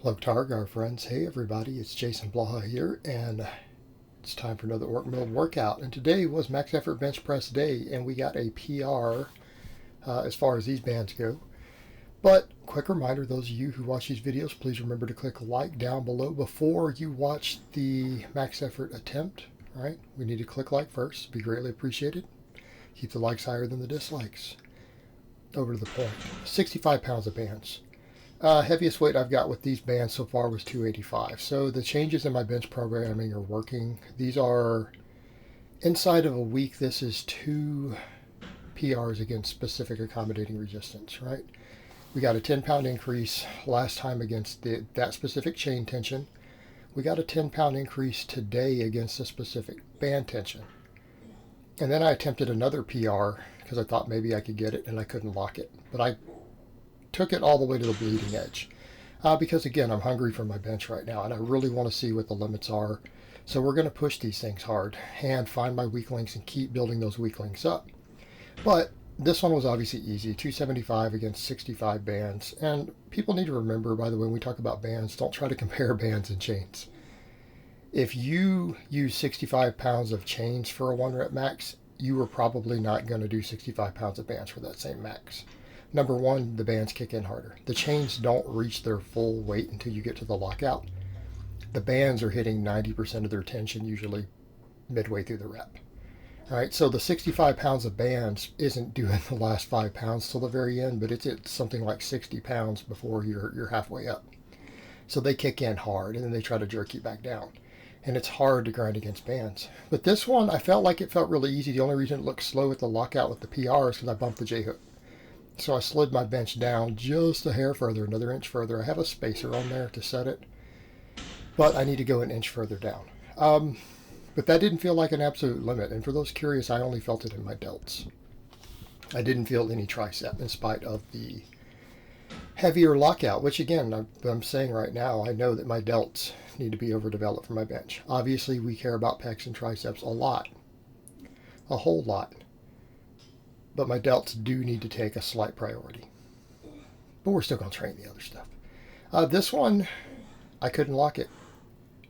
Hello, Targar friends. Hey, everybody. It's Jason Blaha here, and it's time for another Orc Mode workout. And today was max effort bench press day, and we got a PR as far as these bands go. But quick reminder, those of you who watch these videos, please remember to click like down below before you watch the max effort attempt. All right, we need to click like first. It'd be greatly appreciated. Keep the likes higher than the dislikes. Over to the point. 65 pounds of bands. Heaviest weight I've got with these bands so far was 285. So the changes in my bench programming are working. These are inside of a week. This is 2 PRs against specific accommodating resistance, right? We got a 10-pound increase last time against that specific chain tension. We got a 10-pound increase today against a specific band tension. And then I attempted another PR because I thought maybe I could get it and I couldn't lock it. But I took it all the way to the bleeding edge because again, I'm hungry for my bench right now and I really want to see what the limits are. So we're going to push these things hard and find my weak links and keep building those weak links up. But this one was obviously easy, 275 against 65 bands. And people need to remember, by the way, when we talk about bands, don't try to compare bands and chains. If you use 65 pounds of chains for a 1 rep max, you are probably not going to do 65 pounds of bands for that same max. Number one, the bands kick in harder. The chains don't reach their full weight until you get to the lockout. The bands are hitting 90% of their tension usually midway through the rep. All right, so the 65 pounds of bands isn't doing the last 5 pounds till the very end, but it's at something like 60 pounds before you're halfway up. So they kick in hard, and then they try to jerk you back down. And it's hard to grind against bands. But this one, I felt like it felt really easy. The only reason it looked slow at the lockout with the PR is because I bumped the J-hook. So I slid my bench down just a hair further, another inch further. I have a spacer on there to set it, but I need to go an inch further down. But that didn't feel like an absolute limit. And for those curious, I only felt it in my delts. I didn't feel any tricep in spite of the heavier lockout, which again, I'm saying right now, I know that my delts need to be overdeveloped for my bench. Obviously, we care about pecs and triceps a lot, a whole lot. But my delts do need to take a slight priority. But we're still going to train the other stuff. This one, I couldn't lock it.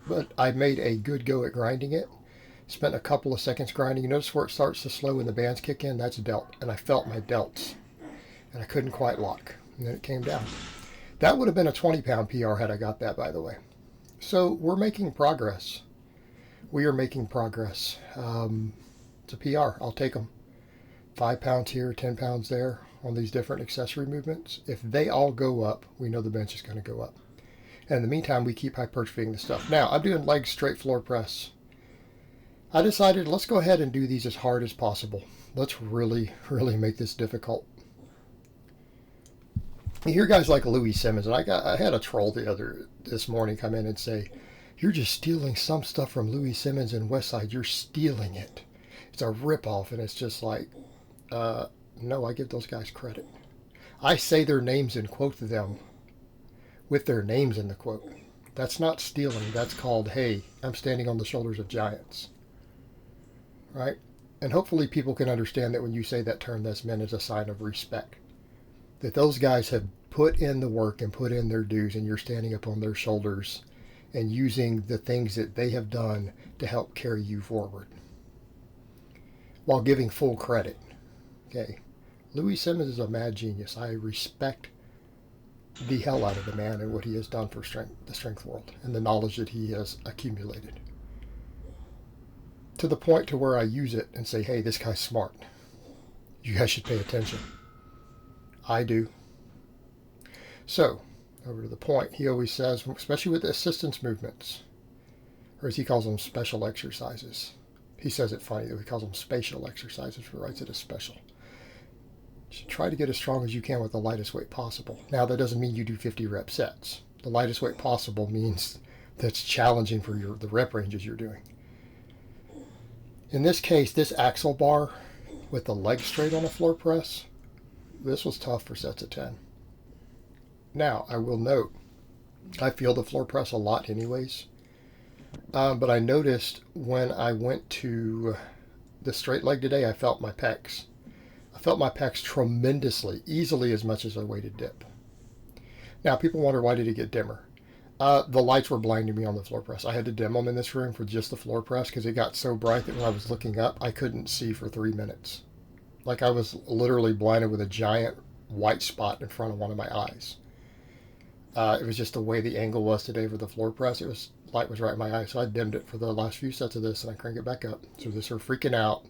But I made a good go at grinding it. Spent a couple of seconds grinding. You notice where it starts to slow when the bands kick in? That's delt. And I felt my delts. And I couldn't quite lock. And then it came down. That would have been a 20-pound PR had I got that, by the way. So we're making progress. We are making progress. It's a PR. I'll take them. 5 pounds here, 10 pounds there on these different accessory movements. If they all go up, we know the bench is going to go up. And in the meantime, we keep hypertrophying the stuff. Now, I'm doing leg straight floor press. I decided let's go ahead and do these as hard as possible. Let's really, really make this difficult. You hear guys like Louis Simmons, and I had a troll this morning come in and say, "You're just stealing some stuff from Louis Simmons and Westside. You're stealing it. It's a ripoff," and it's just like, no, I give those guys credit. I say their names and quote them with their names in the quote. That's not stealing. That's called, hey, I'm standing on the shoulders of giants. Right? And hopefully people can understand that when you say that term, that's meant as a sign of respect. That those guys have put in the work and put in their dues, and you're standing up on their shoulders and using the things that they have done to help carry you forward while giving full credit. Okay, Louis Simmons is a mad genius. I respect the hell out of the man and what he has done for the strength world and the knowledge that he has accumulated. To the point to where I use it and say, hey, this guy's smart. You guys should pay attention. I do. So, over to the point. He always says, especially with assistance movements, or as he calls them, special exercises. He says it funny, though. He calls them spatial exercises, but writes it as special. Try to get as strong as you can with the lightest weight possible. Now, that doesn't mean you do 50 rep sets. The lightest weight possible means that's challenging for the rep ranges you're doing. In this case, this Axial Bar with the leg straight on a floor press, this was tough for sets of 10. Now, I will note, I feel the floor press a lot anyways. But I noticed when I went to the straight leg today, I felt my pecs. I felt my pecs tremendously, easily as much as a weighted dip. Now, people wonder, why did it get dimmer? The lights were blinding me on the floor press. I had to dim them in this room for just the floor press because it got so bright that when I was looking up, I couldn't see for 3 minutes. Like I was literally blinded with a giant white spot in front of one of my eyes. It was just the way the angle was today for the floor press. Light was right in my eye, so I dimmed it for the last few sets of this, and I crank it back up. So this are freaking out.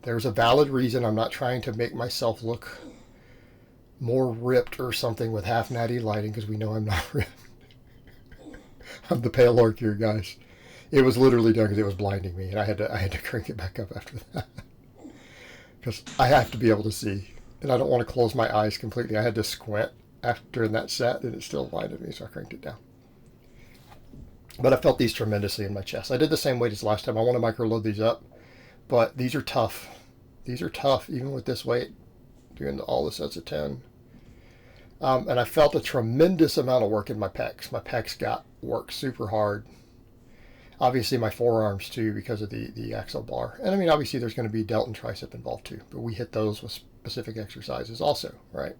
There's a valid reason. I'm not trying to make myself look more ripped or something with half natty lighting because we know I'm not ripped. I'm the pale orc here, guys. It was literally done because it was blinding me, and I had to crank it back up after that because I have to be able to see, and I don't want to close my eyes completely. I had to squint after that set, and it still blinded me, so I cranked it down. But I felt these tremendously in my chest. I did the same weight as last time. I want to micro load these up, but these are tough. These are tough, even with this weight, doing all the sets of 10. And I felt a tremendous amount of work in my pecs. My pecs got worked super hard. Obviously my forearms too because of the Axial Bar. And I mean, obviously there's going to be delt and tricep involved too, but we hit those with specific exercises also, right?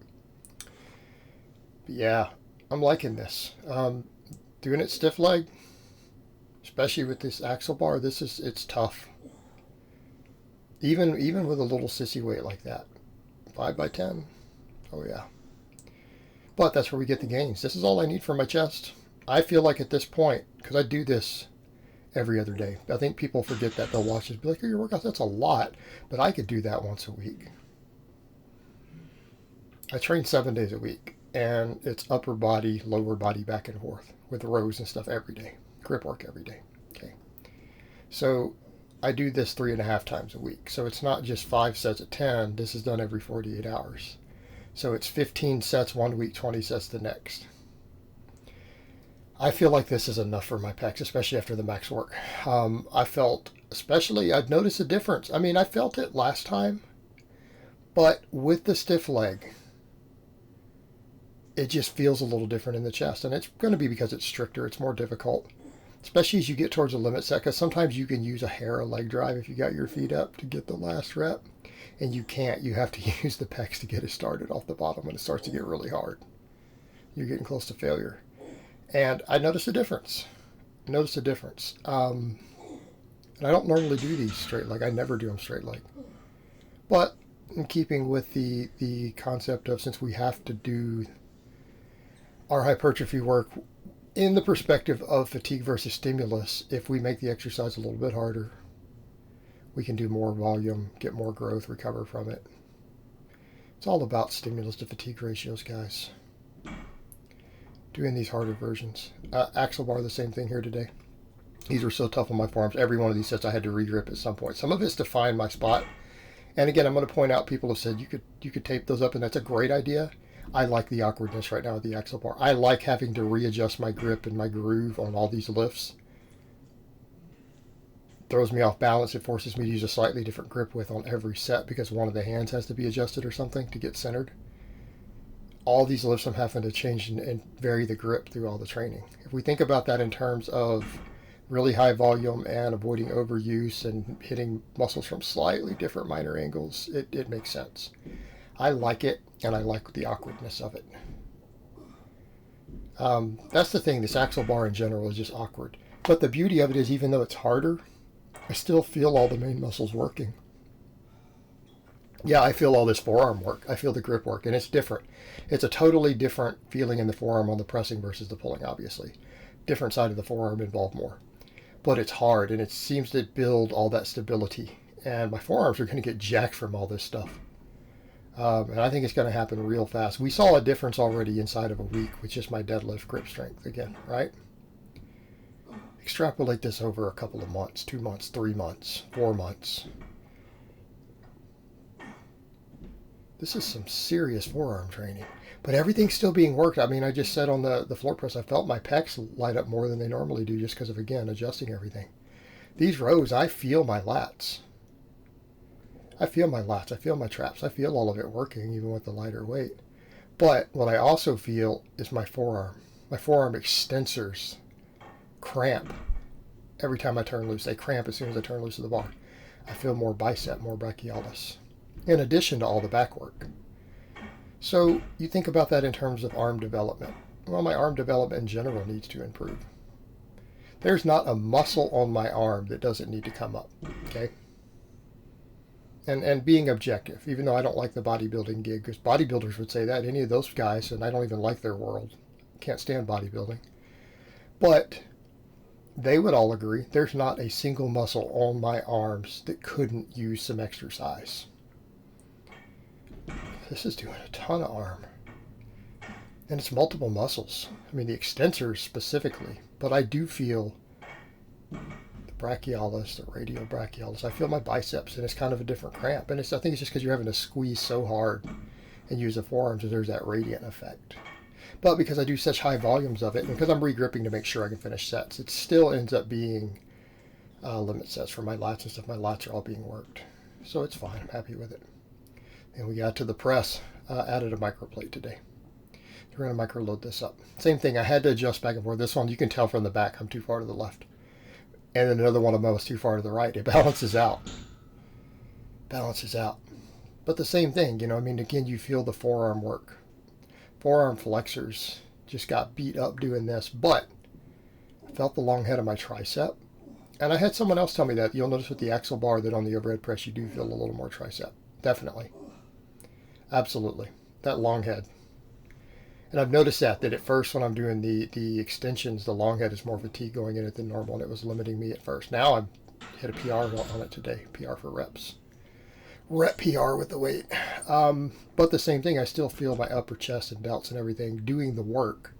But yeah, I'm liking this. Doing it stiff leg, especially with this Axial Bar, it's tough. Even with a little sissy weight like that. 5x10. Oh yeah. But that's where we get the gains. This is all I need for my chest. I feel like at this point, because I do this every other day. I think people forget that. They'll watch this and be like, oh, your workouts, that's a lot. But I could do that once a week. I train 7 days a week. And it's upper body, lower body, back and forth with rows and stuff every day. Grip work every day. Okay. So I do this 3.5 times a week. So it's not just 5 sets of 10. This is done every 48 hours. So it's 15 sets one week, 20 sets the next. I feel like this is enough for my pecs, especially after the max work. I've noticed a difference. I mean, I felt it last time, but with the stiff leg, it just feels a little different in the chest. And it's going to be because it's stricter. It's more difficult, especially as you get towards the limit set, because sometimes you can use a hair of leg drive if you got your feet up to get the last rep. And you can't. You have to use the pecs to get it started off the bottom when it starts to get really hard. You're getting close to failure. And I noticed a difference. And I don't normally do these straight leg. I never do them straight leg. But in keeping with the concept of, since we have to do our hypertrophy work in the perspective of fatigue versus stimulus, if we make the exercise a little bit harder, we can do more volume, get more growth, recover from it. It's all about stimulus to fatigue ratios, guys. Doing these harder versions. Axial Bar, the same thing here today. These were so tough on my forearms. Every one of these sets I had to re-grip at some point. Some of it's to find my spot. And again, I'm going to point out, people have said you could tape those up, and that's a great idea. I like the awkwardness right now with the Axial Bar. I like having to readjust my grip and my groove on all these lifts. Throws me off balance. It forces me to use a slightly different grip width on every set because one of the hands has to be adjusted or something to get centered. All these lifts I'm having to change and vary the grip through all the training. If we think about that in terms of really high volume and avoiding overuse and hitting muscles from slightly different minor angles, it makes sense. I like it, and I like the awkwardness of it. That's the thing. This Axial Bar in general is just awkward. But the beauty of it is, even though it's harder, I still feel all the main muscles working. Yeah, I feel all this forearm work. I feel the grip work, and it's different. It's a totally different feeling in the forearm on the pressing versus the pulling, obviously. Different side of the forearm involved more. But it's hard, and it seems to build all that stability. And my forearms are going to get jacked from all this stuff. And I think it's going to happen real fast. We saw a difference already inside of a week with just my deadlift grip strength again, right? Extrapolate this over a couple of months, 2 months, 3 months, 4 months. This is some serious forearm training. But everything's still being worked. I mean, I just said on the floor press, I felt my pecs light up more than they normally do just because of, again, adjusting everything. These rows, I feel my lats. I feel my lats. I feel my traps. I feel all of it working, even with the lighter weight. But what I also feel is my forearm. My forearm extensors cramp every time I turn loose. They cramp as soon as I turn loose of the bar. I feel more bicep, more brachialis, in addition to all the back work. So you think about that in terms of arm development. Well, my arm development in general needs to improve. There's not a muscle on my arm that doesn't need to come up, okay? And being objective, even though I don't like the bodybuilding gig, because bodybuilders would say that, any of those guys, and I don't even like their world, can't stand bodybuilding. But they would all agree there's not a single muscle on my arms that couldn't use some exercise. This is doing a ton of arm. And it's multiple muscles. I mean, the extensors specifically. But I do feel the brachialis, the radial brachialis. I feel my biceps, and it's kind of a different cramp. And I think it's just because you're having to squeeze so hard and use the forearms that there's that radiant effect. But because I do such high volumes of it, and because I'm regripping to make sure I can finish sets, it still ends up being limit sets for my lats and stuff. My lats are all being worked. So it's fine. I'm happy with it. And we got to the press. Added a microplate today. We're going to micro load this up. Same thing. I had to adjust back and forth. This one, you can tell from the back I'm too far to the left. And then another one of them was too far to the right. It balances out. Balances out. But the same thing, you know, I mean, again, you feel the forearm work. Forearm flexors just got beat up doing this, but I felt the long head of my tricep. And I had someone else tell me that. You'll notice with the axial bar that on the overhead press, you do feel a little more tricep. Definitely. Absolutely. That long head. And I've noticed that at first when I'm doing the extensions, the long head is more fatigue going in it than normal, and it was limiting me at first. Now I've hit a PR on it today, PR for reps. Rep PR with the weight. But the same thing, I still feel my upper chest and delts and everything doing the work.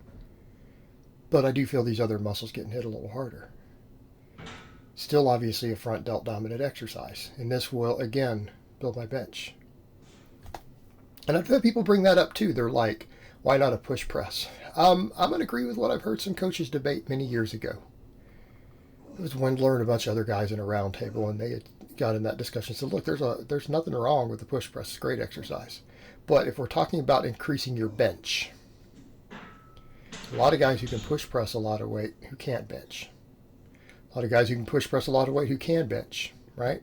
But I do feel these other muscles getting hit a little harder. Still obviously a front delt dominant exercise. And this will, again, build my bench. And I've had people bring that up too. They're like, why not a push press? I'm going to agree with what I've heard some coaches debate many years ago. It was Wendler and a bunch of other guys in a round table, and they had got in that discussion. So look, there's nothing wrong with the push press. It's a great exercise. But if we're talking about increasing your bench, a lot of guys who can push press a lot of weight who can't bench. A lot of guys who can push press a lot of weight who can bench, right?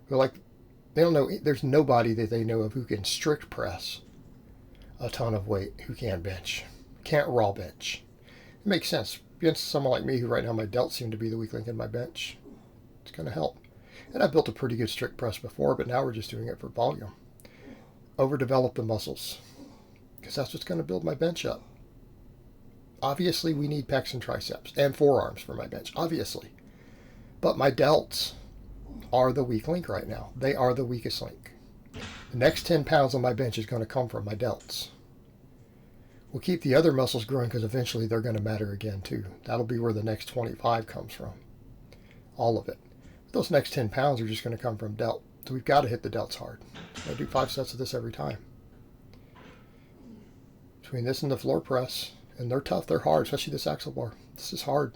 They're like, they don't know, there's nobody that they know of who can strict press a ton of weight who can bench. Can't raw bench. It makes sense. Against someone like me who right now my delts seem to be the weak link in my bench, it's going to help. And I've built a pretty good strict press before, but now we're just doing it for volume. Overdevelop the muscles, because that's what's going to build my bench up. Obviously, we need pecs and triceps and forearms for my bench, obviously. But my delts are the weak link right now. They are the weakest link. The next 10 pounds on my bench is going to come from my delts. We'll keep the other muscles growing because eventually they're going to matter again too. That'll be where the next 25 comes from. All of it. But those next 10 pounds are just going to come from delt. So we've got to hit the delts hard. I do 5 sets of this every time. Between this and the floor press, and they're tough, they're hard, especially this axial bar. This is hard.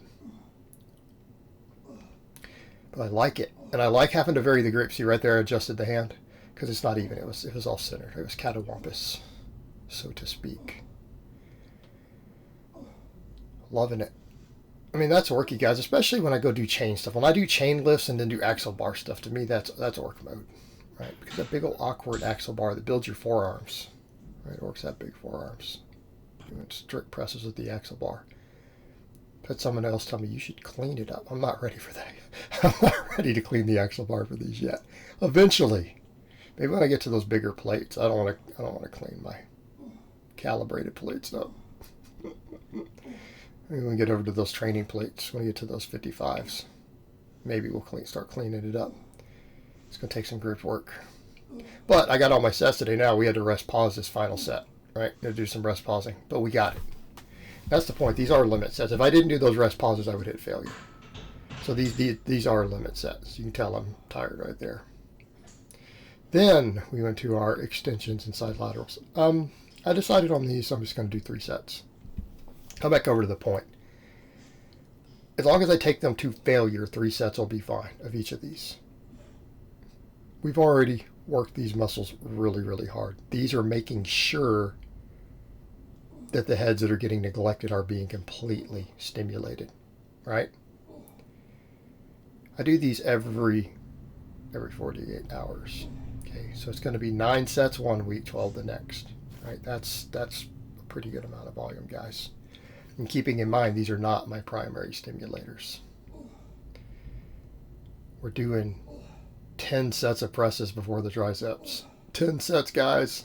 But I like it. And I like having to vary the grip. See right there, I adjusted the hand. Because it's not even. It was all centered. It was catawampus, so to speak. Loving it. I mean, that's worky, guys, especially when I go do chain stuff. When I do chain lifts and then do axial bar stuff, to me, that's work mode, right? Because that big old awkward axial bar that builds your forearms, right? It works that big forearms. Doing strict presses with the axial bar. Had someone else tell me, you should clean it up. I'm not ready for that. I'm not ready to clean the axial bar for these yet. Eventually. Maybe when I get to those bigger plates, I don't want to clean my calibrated plates up. Maybe when we get over to those training plates, when we get to those 55s, maybe we'll start cleaning it up. It's going to take some grip work. But I got all my sets today now. We had to rest pause this final set, right? To do some rest pausing, but we got it. That's the point. These are limit sets. If I didn't do those rest pauses, I would hit failure. So these are limit sets. You can tell I'm tired right there. Then we went to our extensions and side laterals. I decided on these, so I'm just going to do 3 sets. Come back over to the point. As long as I take them to failure, 3 sets will be fine of each of these. We've already worked these muscles really, really hard. These are making sure that the heads that are getting neglected are being completely stimulated, right? I do these every 48 hours. Okay, so it's going to be 9 sets one week, 12 the next. Right? That's a pretty good amount of volume, guys. And keeping in mind, these are not my primary stimulators. We're doing 10 sets of presses before the triceps. 10 sets, guys.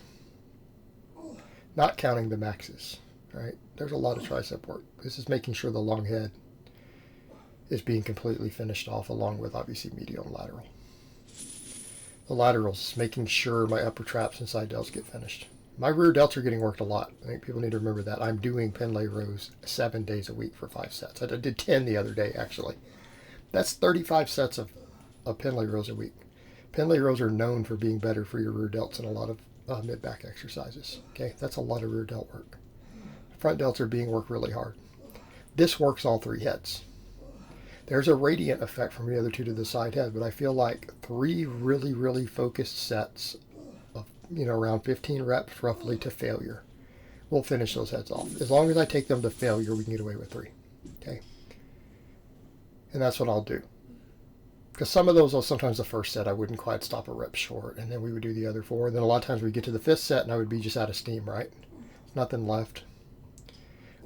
Not counting the maxes, right? There's a lot of tricep work. This is making sure the long head is being completely finished off, along with obviously medial and lateral. The laterals, making sure my upper traps and side delts get finished. My rear delts are getting worked a lot. I think people need to remember that. I'm doing Pendlay rows 7 days a week for 5 sets. I did 10 the other day, actually. That's 35 sets of Pendlay rows a week. Pendlay rows are known for being better for your rear delts in a lot of mid-back exercises. Okay, that's a lot of rear delt work. Front delts are being worked really hard. This works all 3 heads. There's a radiant effect from the other 2 to the side head, but I feel like 3 really, really focused sets of, around 15 reps roughly to failure will finish those heads off. As long as I take them to failure, we can get away with 3. Okay? And that's what I'll do. Because some of those, sometimes the first set, I wouldn't quite stop a rep short, and then we would do the other 4. And then a lot of times we get to the 5th set, and I would be just out of steam, right? Nothing left.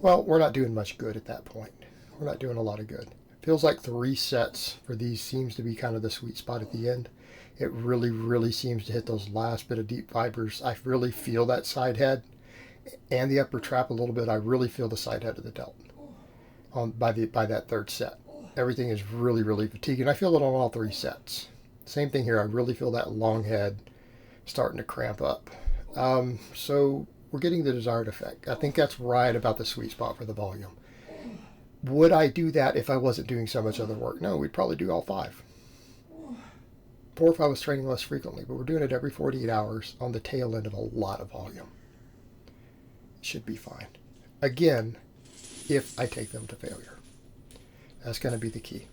Well, we're not doing much good at that point. We're not doing a lot of good. Feels like 3 sets for these seems to be kind of the sweet spot at the end. It really, really seems to hit those last bit of deep fibers. I really feel that side head and the upper trap a little bit. I really feel the side head of the delt by that 3rd set. Everything is really, really fatiguing. I feel it on all 3 sets. Same thing here. I really feel that long head starting to cramp up. So we're getting the desired effect. I think that's right about the sweet spot for the volume. Would I do that if I wasn't doing so much other work? No, we'd probably do all 5. Or if I was training less frequently, but we're doing it every 48 hours on the tail end of a lot of volume. It should be fine. Again, if I take them to failure. That's going to be the key.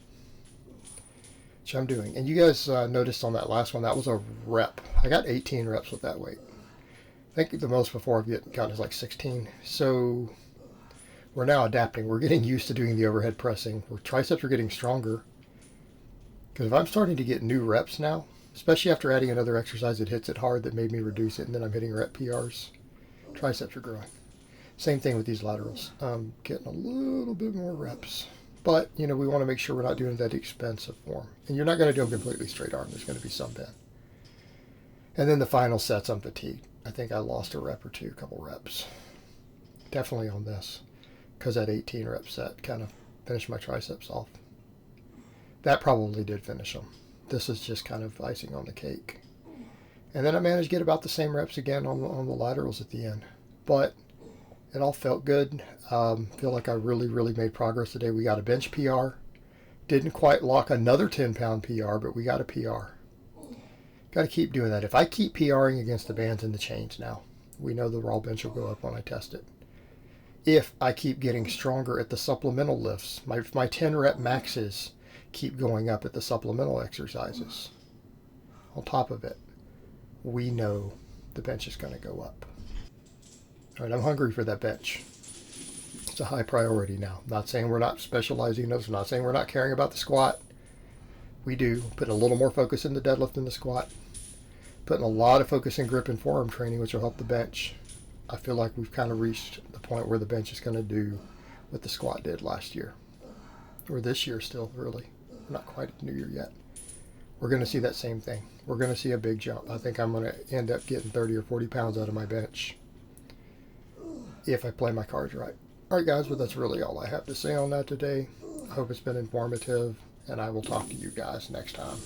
Which I'm doing. And you guys noticed on that last one, that was a rep. I got 18 reps with that weight. I think the most before I've gotten is like 16. So we're now adapting. We're getting used to doing the overhead pressing. Our triceps are getting stronger. Because if I'm starting to get new reps now, especially after adding another exercise that hits it hard that made me reduce it, and then I'm hitting rep PRs, triceps are growing. Same thing with these laterals. I'm getting a little bit more reps. But, we want to make sure we're not doing that expensive form. And you're not going to do them completely straight arm. There's going to be some bend. And then the final sets, I'm fatigued. I think I lost a rep or 2, a couple reps. Definitely on this. Because that 18 rep set kind of finished my triceps off. That probably did finish them. This is just kind of icing on the cake. And then I managed to get about the same reps again on the laterals at the end. But it all felt good. Feel like I really, really made progress today. We got a bench PR. Didn't quite lock another 10-pound PR, but we got a PR. Got to keep doing that. If I keep PRing against the bands and the chains now, we know the raw bench will go up when I test it. If I keep getting stronger at the supplemental lifts, my 10 rep maxes keep going up at the supplemental exercises. On top of it, we know the bench is going to go up. All right, I'm hungry for that bench. It's a high priority now. Not saying we're not specializing those. I'm not saying we're not caring about the squat. We do. Putting a little more focus in the deadlift than the squat. Putting a lot of focus in grip and forearm training, which will help the bench. I feel like we've kind of reached the point where the bench is going to do what the squat did last year. Or this year still, really. We're not quite at New Year yet. We're going to see that same thing. We're going to see a big jump. I think I'm going to end up getting 30 or 40 pounds out of my bench if I play my cards right. All right, guys, well, that's really all I have to say on that today. I hope it's been informative, and I will talk to you guys next time.